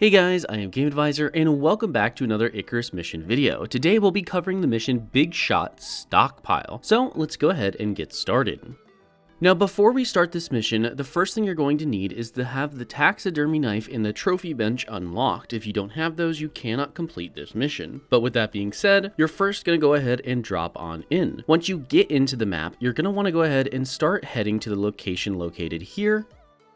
Hey guys, I am Game Advisor and welcome back to another Icarus Mission video. Today we'll be covering the mission Big Shot Stockpile. So let's go ahead and get started. Now before we start this mission, the first thing you're going to need is to have the taxidermy knife and the trophy bench unlocked. If you don't have those, you cannot complete this mission. But with that being said, you're first going to go ahead and drop on in. Once you get into the map, you're going to want to go ahead and start heading to the location located here,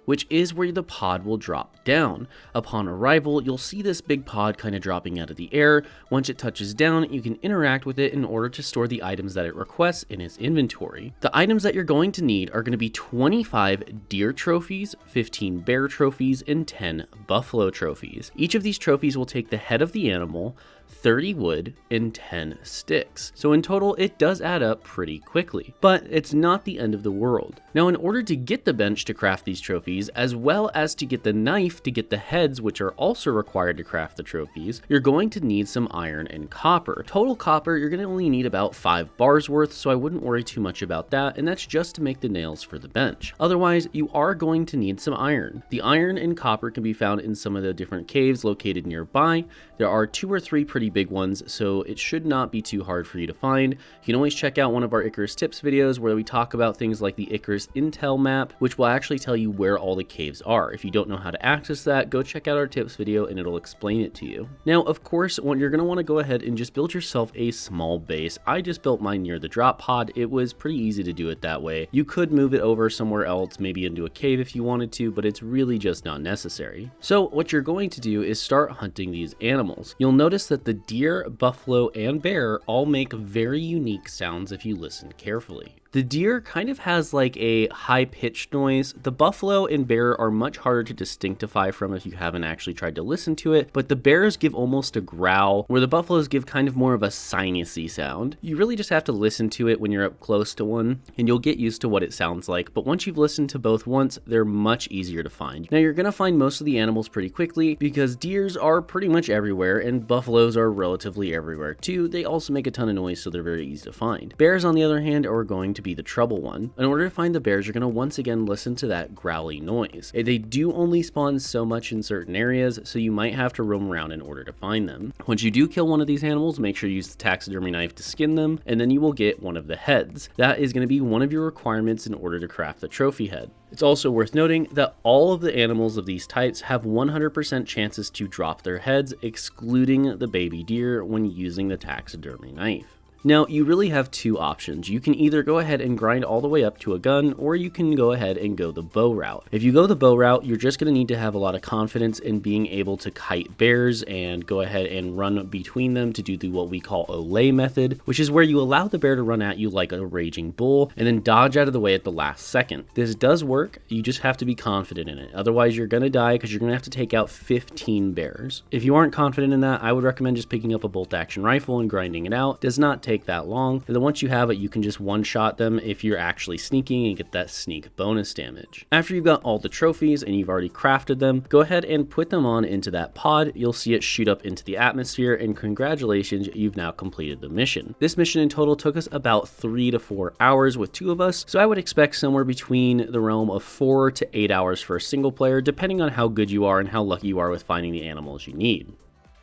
which is where the pod will drop down. Upon arrival, you'll see this big pod kind of dropping out of the air. Once it touches down, you can interact with it in order to store the items that it requests in its inventory. The items that you're going to need are going to be 25 deer trophies, 15 bear trophies, and 10 buffalo trophies. Each of these trophies will take the head of the animal, 30 wood, and 10 sticks. So in total, it does add up pretty quickly, but it's not the end of the world. Now, in order to get the bench to craft these trophies, as well as to get the knife to get the heads, which are also required to craft the trophies, you're going to need some iron and copper. Total copper, you're going to only need about 5 bars worth, so I wouldn't worry too much about that, and that's just to make the nails for the bench. Otherwise, you are going to need some iron. The iron and copper can be found in some of the different caves located nearby. There are 2 or 3 pretty big ones, so it should not be too hard for you to find. You can always check out one of our Icarus tips videos where we talk about things like the Icarus Intel map, which will actually tell you where all the caves are. If you don't know how to access that, go check out our tips video and it'll explain it to you. Now, of course, when you're going to want to go ahead and just build yourself a small base. I just built mine near the drop pod. It was pretty easy to do it that way. You could move it over somewhere else, maybe into a cave if you wanted to, but it's really just not necessary. So what you're going to do is start hunting these animals. You'll notice that the deer, buffalo, and bear all make very unique sounds if you listen carefully. The deer kind of has like a high-pitched noise. The buffalo and bear are much harder to distinctify from if you haven't actually tried to listen to it, but the bears give almost a growl, where the buffaloes give kind of more of a sinusy sound. You really just have to listen to it when you're up close to one, and you'll get used to what it sounds like, but once you've listened to both once, they're much easier to find. Now, you're gonna find most of the animals pretty quickly, because deers are pretty much everywhere, and buffaloes are relatively everywhere too. They also make a ton of noise, so they're very easy to find. Bears, on the other hand, are going to be the trouble one. In order to find the bears, you're going to once again listen to that growly noise. They do only spawn so much in certain areas, so you might have to roam around in order to find them. Once you do kill one of these animals, make sure you use the taxidermy knife to skin them, and then you will get one of the heads. That is going to be one of your requirements in order to craft the trophy head. It's also worth noting that all of the animals of these types have 100% chances to drop their heads, excluding the baby deer when using the taxidermy knife. Now, you really have 2 options. You can either go ahead and grind all the way up to a gun, or you can go ahead and go the bow route. If you go the bow route, you're just going to need to have a lot of confidence in being able to kite bears and go ahead and run between them to do what we call Olay method, which is where you allow the bear to run at you like a raging bull and then dodge out of the way at the last second. This does work, you just have to be confident in it. Otherwise, you're going to die because you're going to have to take out 15 bears. If you aren't confident in that, I would recommend just picking up a bolt action rifle and grinding it out. It does not take that long, and then once you have it, you can just one-shot them if you're actually sneaking and get that sneak bonus damage. After you've got all the trophies and you've already crafted them, go ahead and put them on into that pod. You'll see it shoot up into the atmosphere, and congratulations, you've now completed the mission. This mission in total took us about 3 to 4 hours with 2 of us, so I would expect somewhere between the realm of 4 to 8 hours for a single player, depending on how good you are and how lucky you are with finding the animals you need.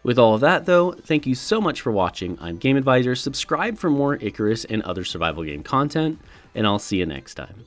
With all of that though, thank you so much for watching. I'm Game Advisor. Subscribe for more Icarus and other survival game content, and I'll see you next time.